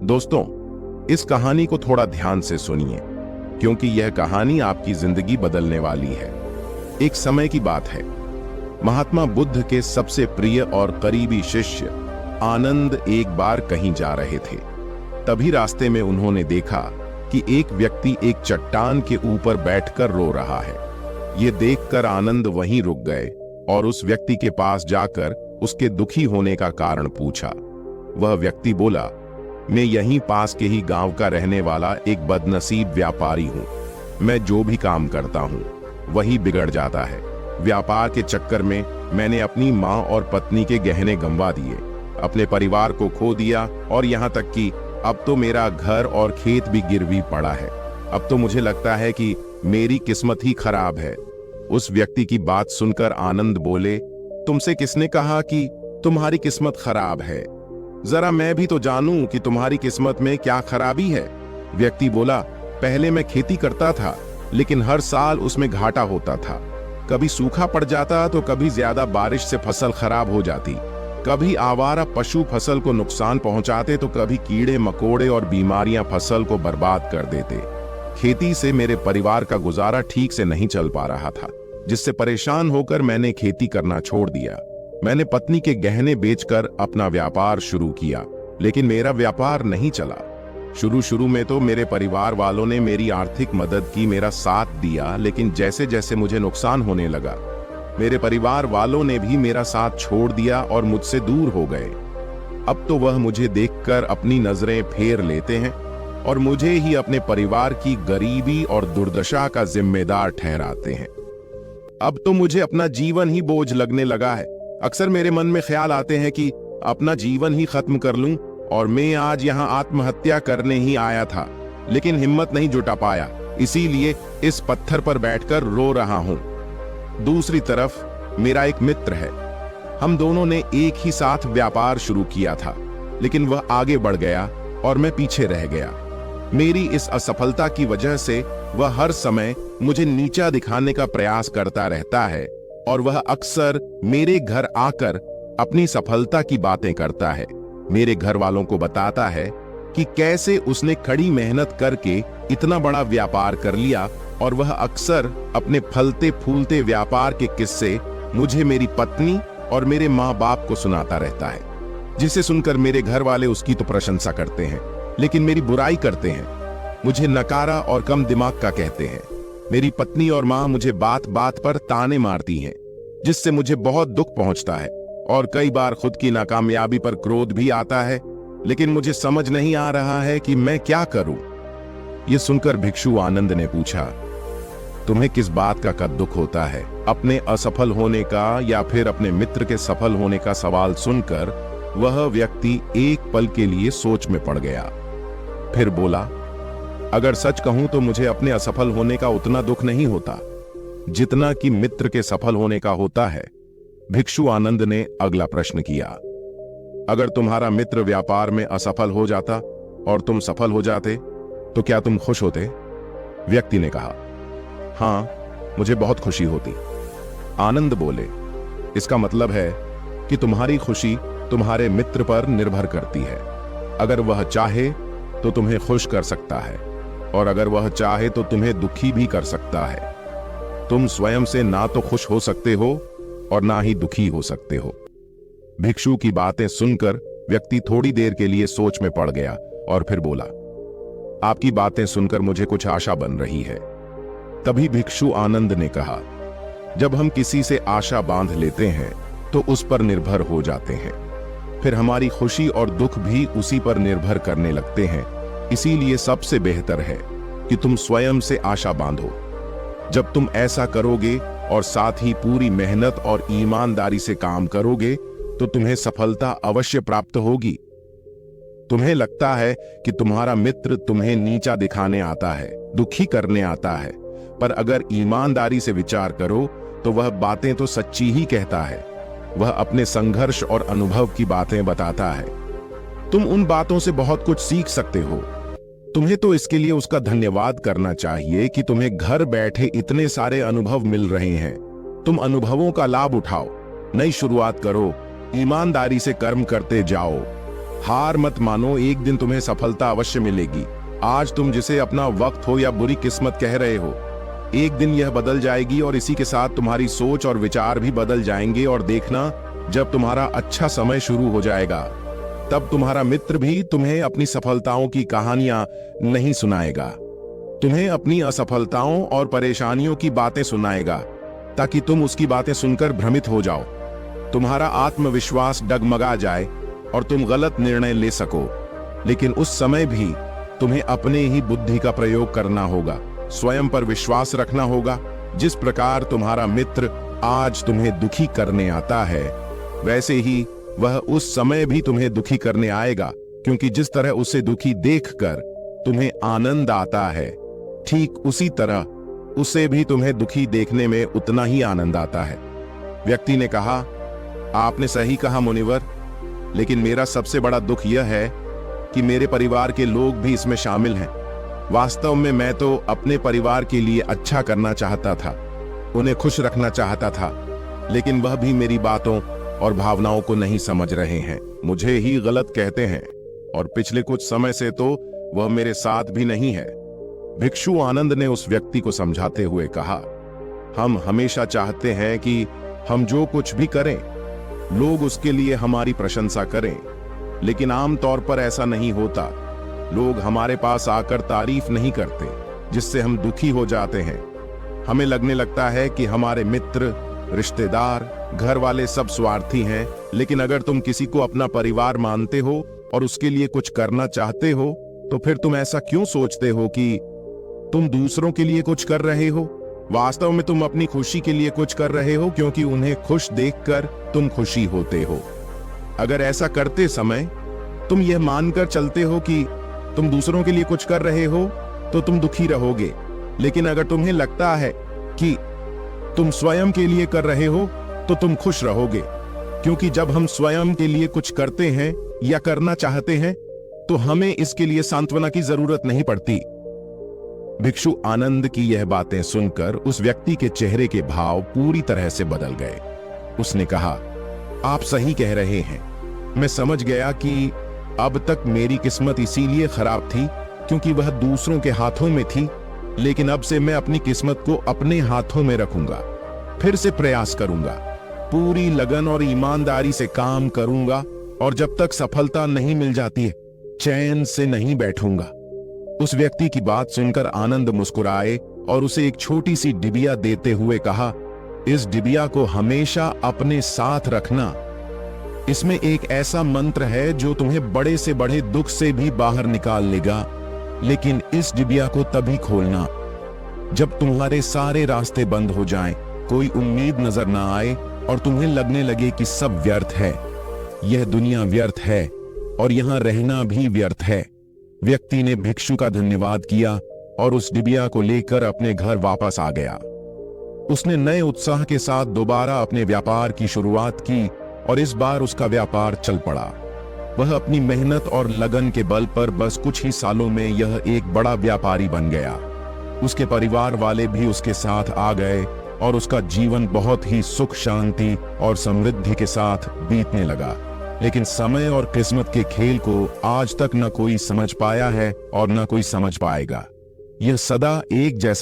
दोस्तों, इस कहानी को थोड़ा ध्यान से सुनिए, क्योंकि यह कहानी आपकी जिंदगी बदलने वाली है। एक समय की बात है। महात्मा बुद्ध के सबसे प्रिय और करीबी शिष्य आनंद एक बार कहीं जा रहे थे। तभी रास्ते में उन्होंने देखा कि एक व्यक्ति एक चट्टान के ऊपर बैठकर रो रहा है। ये देखकर आनंद वहीं रुक गए और उस व्यक्ति के पास जाकर उसके दुखी होने का कारण पूछा। वह व्यक्ति बोला, मैं यहीं पास के ही गांव का रहने वाला एक बदनसीब व्यापारी हूं। मैं जो भी काम करता हूं वही बिगड़ जाता है। व्यापार के चक्कर में मैंने अपनी मां और पत्नी के गहने गंवा दिए, अपने परिवार को खो दिया और यहां तक कि अब तो मेरा घर और खेत भी गिरवी पड़ा है। अब तो मुझे लगता है कि मेरी किस्मत ही खराब है। उस व्यक्ति की बात सुनकर आनंद बोले, तुमसे किसने कहा कि तुम्हारी किस्मत खराब है? जरा मैं भी तो जानूं कि तुम्हारी किस्मत में क्या खराबी है। व्यक्ति बोला, पहले मैं खेती करता था, लेकिन हर साल उसमें घाटा होता था। कभी सूखा पड़ जाता तो कभी ज्यादा बारिश से फसल खराब हो जाती। कभी आवारा पशु फसल को नुकसान पहुंचाते तो कभी कीड़े मकोड़े और बीमारियां फसल को बर्बाद कर देते। खेती से मेरे परिवार का गुजारा ठीक से नहीं चल पा रहा था, जिससे परेशान होकर मैंने खेती करना छोड़ दिया। मैंने पत्नी के गहने बेचकर अपना व्यापार शुरू किया, लेकिन मेरा व्यापार नहीं चला। शुरू में तो मेरे परिवार वालों ने मेरी आर्थिक मदद की, मेरा साथ दिया, लेकिन जैसे जैसे मुझे नुकसान होने लगा, मेरे परिवार वालों ने भी मेरा साथ छोड़ दिया और मुझसे दूर हो गए। अब तो वह मुझे देखकर अपनी नजरें फेर लेते हैं और मुझे ही अपने परिवार की गरीबी और दुर्दशा का जिम्मेदार ठहराते हैं। अब तो मुझे अपना जीवन ही बोझ लगने लगा है। अक्सर मेरे मन में ख्याल आते हैं कि अपना जीवन ही खत्म कर लूं, और मैं आज यहाँ आत्महत्या करने ही आया था, लेकिन हिम्मत नहीं जुटा पाया, इसीलिए इस पत्थर पर बैठकर रो रहा हूं। दूसरी तरफ मेरा एक मित्र है। हम दोनों ने एक ही साथ व्यापार शुरू किया था, लेकिन वह आगे बढ़ गया और मैं पीछे रह गया। मेरी इस असफलता की वजह से वह हर समय मुझे नीचा दिखाने का प्रयास करता रहता है और वह अक्सर मेरे घर आकर अपनी सफलता की बातें करता है। मेरे घर वालों को बताता है कि कैसे उसने कड़ी मेहनत करके इतना बड़ा व्यापार कर लिया, और वह अक्सर अपने फलते फूलते व्यापार के किस्से मुझे, मेरी पत्नी और मेरे माँ बाप को सुनाता रहता है, जिसे सुनकर मेरे घर वाले उसकी तो प्रशंसा करते हैं, लेकिन मेरी बुराई करते हैं। मुझे नकारा और कम दिमाग का कहते हैं। मेरी पत्नी और माँ मुझे बात बात पर ताने मारती हैं, जिससे मुझे बहुत दुख पहुंचता है और कई बार खुद की नाकामयाबी पर क्रोध भी आता है, लेकिन मुझे समझ नहीं आ रहा है कि मैं क्या करूं। यह सुनकर भिक्षु आनंद ने पूछा, तुम्हें किस बात का दुख होता है? अपने असफल होने का या फिर अपने मित्र के सफल होने का सवाल सुनकर वह व्यक्ति एक पल के लिए सोच में पड़ गया। फिर बोला, अगर सच कहूं तो मुझे अपने असफल होने का उतना दुख नहीं होता जितना कि मित्र के सफल होने का होता है। भिक्षु आनंद ने अगला प्रश्न किया, अगर तुम्हारा मित्र व्यापार में असफल हो जाता और तुम सफल हो जाते तो क्या तुम खुश होते? व्यक्ति ने कहा, हां, मुझे बहुत खुशी होती। आनंद बोले, इसका मतलब है कि तुम्हारी खुशी तुम्हारे मित्र पर निर्भर करती है। अगर वह चाहे तो तुम्हें खुश कर सकता है, और अगर वह चाहे तो तुम्हें दुखी भी कर सकता है। तुम स्वयं से ना तो खुश हो सकते हो और ना ही दुखी हो सकते हो। भिक्षु की बातें सुनकर व्यक्ति थोड़ी देर के लिए सोच में पड़ गया और फिर बोला, आपकी बातें सुनकर मुझे कुछ आशा बन रही है। तभी भिक्षु आनंद ने कहा, जब हम किसी से आशा बांध लेते हैं तो उस पर निर्भर हो जाते हैं, फिर हमारी खुशी और दुख भी उसी पर निर्भर करने लगते हैं। इसीलिए सबसे बेहतर है कि तुम स्वयं से आशा बांधो। जब तुम ऐसा करोगे और साथ ही पूरी मेहनत और ईमानदारी से काम करोगे तो तुम्हें सफलता अवश्य प्राप्त होगी। तुम्हें लगता है कि तुम्हारा मित्र तुम्हें नीचा दिखाने आता है, दुखी करने आता है, पर अगर ईमानदारी से विचार करो तो वह बातें तो सच्ची ही कहता है। वह अपने संघर्ष और अनुभव की बातें बताता है। तुम उन बातों से बहुत कुछ सीख सकते हो। तुम्हें तो इसके लिए उसका धन्यवाद करना चाहिए कि तुम्हें घर बैठे इतने सारे अनुभव मिल रहे हैं। तुम अनुभवों का लाभ उठाओ, नई शुरुआत करो, ईमानदारी से कर्म करते जाओ। हार मत मानो, एक दिन तुम्हें सफलता अवश्य मिलेगी। आज तुम जिसे अपना वक्त हो या बुरी किस्मत कह रहे हो, एक दिन यह बदल जाएगी और इसी के साथ तुम्हारी सोच और विचार भी बदल जाएंगे। और देखना, जब तुम्हारा अच्छा समय शुरू हो जाएगा, तब तुम्हारा मित्र भी तुम्हें अपनी सफलताओं की कहानियां नहीं सुनाएगा, तुम्हें अपनी असफलताओं और परेशानियों की बातें सुनाएगा, ताकि तुम उसकी बातें सुनकर भ्रमित हो जाओ, तुम्हारा आत्मविश्वास डगमगा जाए और तुम गलत निर्णय ले सको। लेकिन उस समय भी तुम्हें अपने ही बुद्धि का प्रयोग करना होगा, स्वयं पर विश्वास रखना होगा। जिस प्रकार तुम्हारा मित्र आज तुम्हें दुखी करने आता है, वैसे ही वह उस समय भी तुम्हें दुखी करने आएगा, क्योंकि जिस तरह उसे दुखी देखकर तुम्हें आनंद आता है, ठीक उसी तरह उसे भी तुम्हें दुखी देखने में उतना ही आनंद आता है। व्यक्ति ने कहा, आपने सही कहा मुनिवर, लेकिन मेरा सबसे बड़ा दुख यह है कि मेरे परिवार के लोग भी इसमें शामिल हैं। वास्तव में मैं तो अपने परिवार के लिए अच्छा करना चाहता था, उन्हें खुश रखना चाहता था, लेकिन वह भी मेरी बातों और भावनाओं को नहीं समझ रहे हैं, मुझे ही गलत कहते हैं, और पिछले कुछ समय से तो वह मेरे साथ भी नहीं है। भिक्षु आनंद ने उस व्यक्ति को समझाते हुए कहा, हम हमेशा चाहते हैं कि हम जो कुछ भी करें, लोग उसके लिए हमारी प्रशंसा करें, लेकिन आमतौर पर ऐसा नहीं होता। लोग हमारे पास आकर तारीफ नहीं करते, जिससे हम दुखी हो जाते हैं। हमें लगने लगता है कि हमारे मित्र, रिश्तेदार, घर वाले सब स्वार्थी हैं। लेकिन अगर तुम किसी को अपना परिवार मानते हो और उसके लिए कुछ करना चाहते हो, तो फिर तुम ऐसा क्यों सोचते हो कि तुम दूसरों के लिए कुछ कर रहे हो? वास्तव में तुम अपनी खुशी के लिए कुछ कर रहे हो, क्योंकि उन्हें खुश देखकर तुम खुशी होते हो। अगर ऐसा करते समय तुम यह मानकर चलते हो कि तुम दूसरों के लिए कुछ कर रहे हो, तो तुम दुखी रहोगे। लेकिन अगर तुम्हें लगता है कि तुम स्वयं के लिए कर रहे हो, तो तुम खुश रहोगे, क्योंकि जब हम स्वयं के लिए कुछ करते हैं या करना चाहते हैं, तो हमें इसके लिए सांत्वना की जरूरत नहीं पड़ती। भिक्षु आनंद की यह बातें सुनकर उस व्यक्ति के चेहरे के भाव पूरी तरह से बदल गए। उसने कहा, आप सही कह रहे हैं, मैं समझ गया कि अब तक मेरी किस्मत इसीलिए खराब थी क्योंकि वह दूसरों के हाथों में थी, लेकिन अब से मैं अपनी किस्मत को अपने हाथों में रखूंगा, फिर से प्रयास करूंगा, पूरी लगन और ईमानदारी से काम करूंगा, और जब तक सफलता नहीं मिल जाती है, चैन से नहीं बैठूंगा। उस व्यक्ति की बात सुनकर आनंद मुस्कुराए और उसे एक छोटी सी डिबिया देते हुए कहा, इस डिबिया को हमेशा अपने साथ रखना। इसमें एक ऐसा मंत्र है जो तुम्हें बड़े से बड़े दुख से भी बाहर निकाल लेगा, लेकिन इस डिबिया को तभी खोलना जब तुम्हारे सारे रास्ते बंद हो जाएं, कोई उम्मीद नजर ना आए और तुम्हें लगने लगे कि सब व्यर्थ है, यह दुनिया व्यर्थ है और यहां रहना भी व्यर्थ है। व्यक्ति ने भिक्षु का धन्यवाद किया और उस डिबिया को लेकर अपने घर वापस आ गया। उसने नए उत्साह के साथ दोबारा अपने व्यापार की शुरुआत की और इस बार उसका व्यापार चल पड़ा। वह अपनी मेहनत और लगन के बल पर बस कुछ ही सालों में यह एक बड़ा व्यापारी बन गया। उसके परिवार वाले भी उसके साथ आ गए और उसका जीवन बहुत ही सुख शांति और समृद्धि के साथ बीतने लगा। लेकिन समय और किस्मत के खेल को आज तक न कोई समझ पाया है और न कोई समझ पाएगा। यह सदा एक जैसा